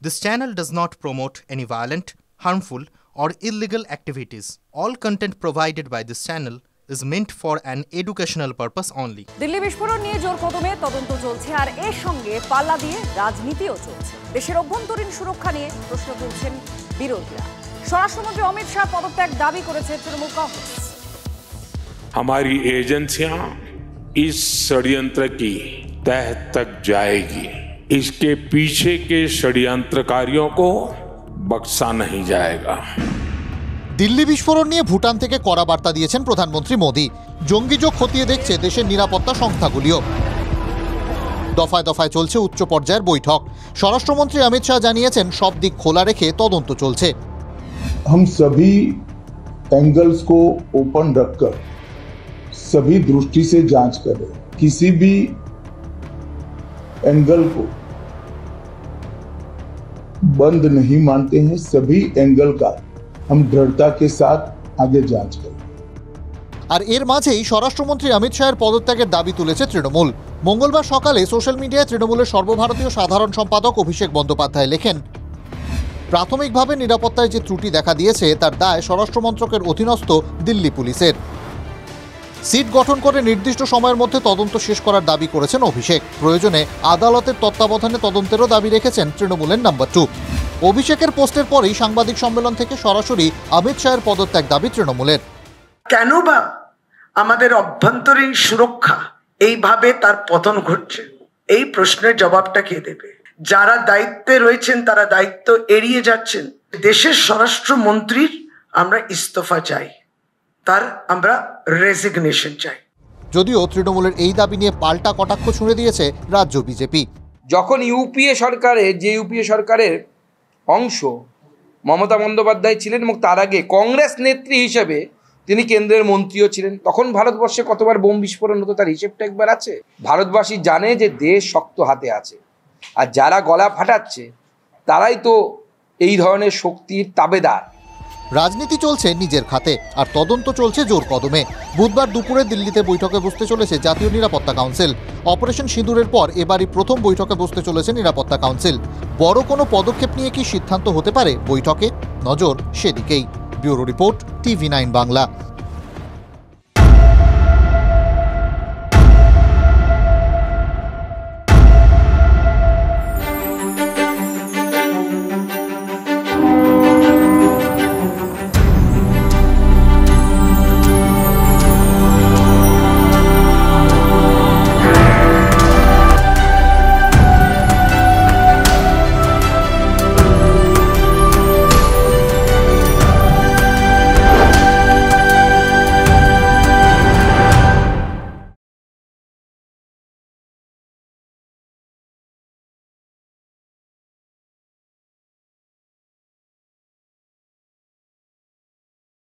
This channel does not promote any violent, harmful, or illegal activities. All content provided by this channel is meant for an educational purpose only. Delhi বিস্ফোরণ নিয়ে জোর কদমে তদন্ত চলছে আর এর সঙ্গে পাল্লা দিয়ে রাজনীতিও চলছে। দেশের অভ্যন্তরীণ সুরক্ষা নিয়ে প্রশ্ন তুলছেন বিরোধীরা। স্বরাষ্ট্রমন্ত্রী অমিত শাহ পদত্যাগ দাবি করেছে তৃণমূল কংগ্রেস। हमारी एजेंसियां इस षड्यंत्र की तह तक जाएगी। इसके पीछे के षड्यंत्रकारियों को बख्शा नहीं जाएगा। দিল্লি বিস্ফোরণ নিয়ে ভুটান থেকে কড়া বার্তা দিয়েছেন প্রধানমন্ত্রী মোদি। জঙ্গিযোগ খতিয়ে দেখছে দেশের নিরাপত্তা সংস্থাগুলিও। দফায় দফায় চলছে উচ্চ পর্যায়ের বৈঠক। স্বরাষ্ট্রমন্ত্রী অমিত শাহ জানিয়েছেন সব দিক খোলা রেখে তদন্ত চলছে। हम सभी एंगल्स को ओपन रखकर सभी दृष्टि से जांच कर रहे हैं। किसी भी एंगल को बंद नहीं मानते हैं। सभी एंगल का हम दृढ़ता के साथ आगे जांच करें। আর এর মাঝেই স্বরাষ্ট্রমন্ত্রী অমিত শাহের পদত্যাগের দাবি তুলেছে তৃণমূল। মঙ্গলবার সকালে সোশ্যাল মিডিয়ায় তৃণমূলের সর্বভারতীয় সাধারণ সম্পাদক অভিষেক বন্দ্যোপাধ্যায় লেখেন, প্রাথমিকভাবে নিরাপত্তায় যে ত্রুটি দেখা দিয়েছে তার দায় স্বরাষ্ট্র মন্ত্রকের অধীনস্থ দিল্লি পুলিশের। সিট গঠন করে নির্দিষ্ট সময়ের মধ্যে তদন্ত শেষ করার দাবি করেছেন অভিষেক। প্রয়োজনে আদালতের তত্ত্বাবধানে তদন্তেরও দাবি রেখেছেন তৃণমূলের নাম্বার 2। অভিষেকের পোস্টের পরেই সাংবাদিক সম্মেলন থেকে সরাসরি অমিত শাহের পদত্যাগ দাবি তৃণমূলের। কেন বা আমাদের অভ্যন্তরীণ সুরক্ষা এইভাবে তার পতন ঘটছে, এই প্রশ্নের জবাবটা কে দেবে? যারা দায়িত্বে রয়েছেন তারা দায়িত্ব এড়িয়ে যাচ্ছেন। দেশের স্বরাষ্ট্রমন্ত্রীর আমরা ইস্তফা চাই, তার আমরা রেজিগনেশন চাই। যদিও তৃণমূলের এই দাবি নিয়ে পাল্টা কটাক্ষ ছুঁড়ে দিয়েছে রাজ্য বিজেপি। যখন ইউপিএ সরকারের অংশ মমতা বন্দ্যোপাধ্যায় ছিলেন এবং তার আগে কংগ্রেস নেত্রী হিসেবে তিনি কেন্দ্রের মন্ত্রীও ছিলেন, তখন ভারতবর্ষে কতবার বোম বিস্ফোরণ হতো তার হিসেবটা একবার আছে। ভারতবাসী জানে যে দেশ শক্ত হাতে আছে, আর যারা গলা ফাটাচ্ছে তারাই তো এই ধরনের শক্তির তাবেদার। রাজনীতি চলছে নিজের খাতে আর তদন্ত চলছে জোর কদমে। বুধবার দুপুরে দিল্লিতে বৈঠকে বসতে চলেছে জাতীয় নিরাপত্তা কাউন্সিল। অপারেশন সিঁদুরের পর এবারই প্রথম বৈঠকে বসতে চলেছে নিরাপত্তা কাউন্সিল। বড় কোনো পদক্ষেপ নিয়ে কি সিদ্ধান্ত হতে পারে বৈঠকে? নজর সেদিকেই। Bureau report, TV9 Bangla.